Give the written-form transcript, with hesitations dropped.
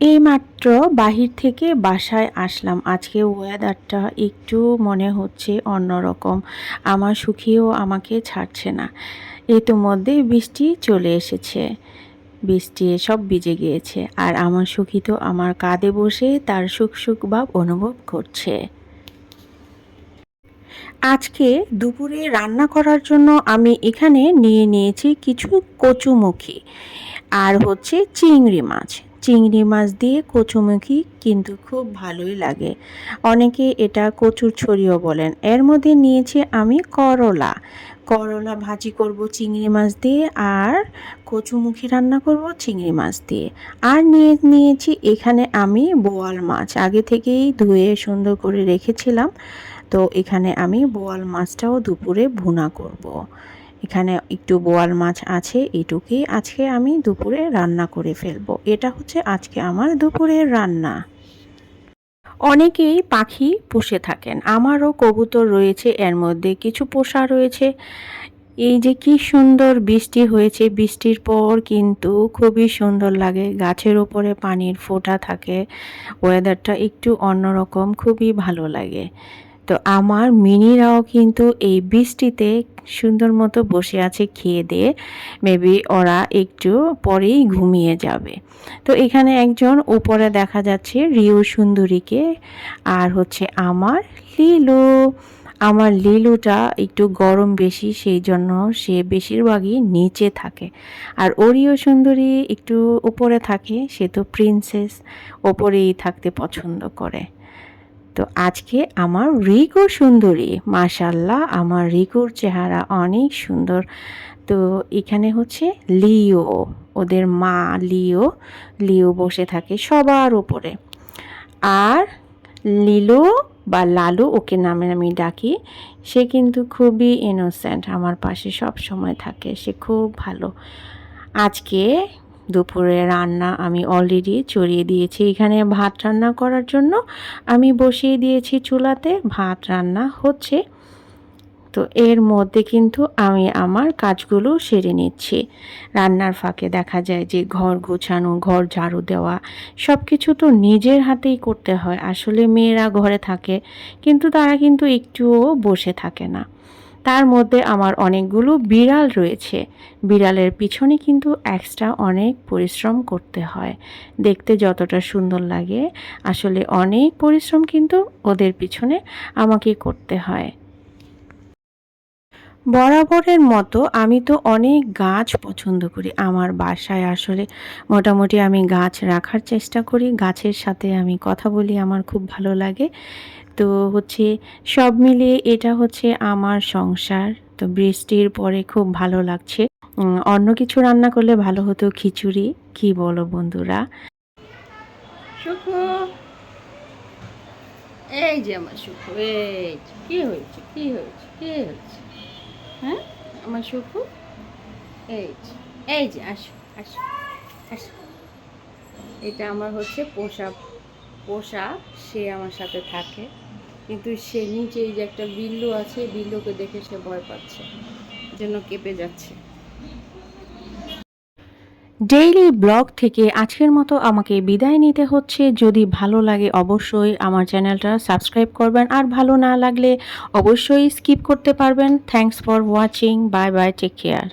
এইমাত্র বাহির থেকে বাসায় আসলাম। আজকে ওয়েদারটা একটু মনে হচ্ছে অন্যরকম। আমার সুখীও আমাকে ছাড়ছে না। ইতিমধ্যে বৃষ্টি চলে এসেছে। বৃষ্টি সব ভিজে গিয়েছে আর আমার সুখী তো আমার কাঁধে বসে তার সুখ সুখ ভাব অনুভব করছে। আজকে দুপুরে রান্না করার জন্য আমি এখানে নিয়ে নিয়েছি কিছু কচুমুখী আর হচ্ছে চিংড়ি মাছ। চিংড়ি মাছ দিয়ে কচুমুখী কিন্তু খুব ভালোই লাগে। অনেকে এটা কচুর ছড়িও বলেন। এর মধ্যে নিয়েছি আমি করলা। করলা ভাজি করব চিংড়ি মাছ দিয়ে আর কচুমুখী রান্না করব চিংড়ি মাছ দিয়ে। আর নিয়েছি এখানে আমি বোয়াল মাছ আগে থেকেই ধুয়ে সুন্দর করে রেখেছিলাম। তো এখানে আমি বোয়াল মাছটাও দুপুরে ভুনা করব। এখানে একটু বোয়াল মাছ আছে, এটুকুই আজকে আমি দুপুরে রান্না করে ফেলবো। এটা হচ্ছে আজকে আমার দুপুরের রান্না। অনেকেই পাখি পুষে থাকেন, আমারও কবুতর রয়েছে, এর মধ্যে কিছু পোষা রয়েছে। এই যে কি সুন্দর বৃষ্টি হয়েছে, বৃষ্টির পর কিন্তু খুবই সুন্দর লাগে, গাছের ওপরে পানির ফোঁটা থাকে, ওয়েদারটা একটু অন্যরকম, খুবই ভালো লাগে। তো আমার মিনিরাও কিন্তু এই বৃষ্টিতে সুন্দর মতো বসে আছে খেয়ে দিয়ে। মেবি ওরা একটু পরেই ঘুমিয়ে যাবে। তো এখানে একজন উপরে দেখা যাচ্ছে রিউ সুন্দরীকে, আর হচ্ছে আমার লিলু। আমার লিলুটা একটু গরম বেশি, সেই জন্য সে বেশিরভাগই নিচে থাকে। আর ওরিও সুন্দরী একটু উপরে থাকে, সে তো প্রিন্সেস, ওপরেই থাকতে পছন্দ করে। তো আজকে আমার রিকু সুন্দরী, মাশাল্লাহ আমার রিকুর চেহারা অনেক সুন্দর। তো এখানে হচ্ছে লিও, ওদের মা লিও, লিও বসে থাকে সবার উপরে। আর লিলু বা লালু, ওকে নামে আমি ডাকি, সে কিন্তু খুবই ইনোসেন্ট, আমার পাশে সব সময় থাকে, সে খুব ভালো। আজকে দুপুরে রান্না আমি অলরেডি চড়িয়ে দিয়েছি। এখানে ভাত রান্না করার জন্য আমি বসিয়ে দিয়েছি চুলাতে, ভাত রান্না হচ্ছে। তো এর মধ্যে কিন্তু আমি আমার কাজগুলো সেরে নিচ্ছি। রান্নার ফাঁকে দেখা যায় যে ঘর গোছানো, ঘর ঝাড়ু দেওয়া, সব কিছু তো নিজের হাতেই করতে হয়। আসলে মেয়েরা ঘরে থাকে কিন্তু তারা কিন্তু একটুও বসে থাকে না। তার মধ্যে আমার অনেকগুলো বিড়াল রয়েছে। বিড়ালের পিছনে কিন্তু এক্সট্রা অনেক পরিশ্রম করতে হয়। দেখতে যতটা সুন্দর লাগে, আসলে অনেক পরিশ্রম কিন্তু ওদের পিছনে আমাকে করতে হয়। বরাবরের মতো আমি তো অনেক গাছ পছন্দ করি। আমার বাসায় আসলে মোটামুটি আমি গাছ রাখার চেষ্টা করি, গাছের সাথে আমি কথা বলি, আমার খুব ভালো লাগে। তো হচ্ছে সব মিলিয়ে এটা হচ্ছে আমার সংসার। তো বৃষ্টির পরে খুব ভালো লাগছে। অন্য কিছু রান্না করলে ভালো হতো, খিচুড়ি, কি বলো বন্ধুরা? সুখু, এই যে আমার সুখু, এই যে কি হয়েছে, কি হয়েছে, কি হয়েছে? হ্যাঁ আমার সুখু, এই যে, এই যে আসো, আসো, আসো। এটা আমার হচ্ছে পোষা, পোষা, সে আমার সাথে থাকে। কিন্তু সে নিচে এই যে একটা বিল্লু আছে, বিল্লুকে দেখে সে ভয় পাচ্ছে, জন্য কেঁপে যাচ্ছে। ডেইলি ব্লগ থেকে আজকের মতো আমাকে বিদায় নিতে হচ্ছে। যদি ভালো লাগে অবশ্যই আমার চ্যানেলটা সাবস্ক্রাইব করবেন, আর ভালো না লাগলে অবশ্যই স্কিপ করতে পারবেন। Thanks for watching, bye bye, take care.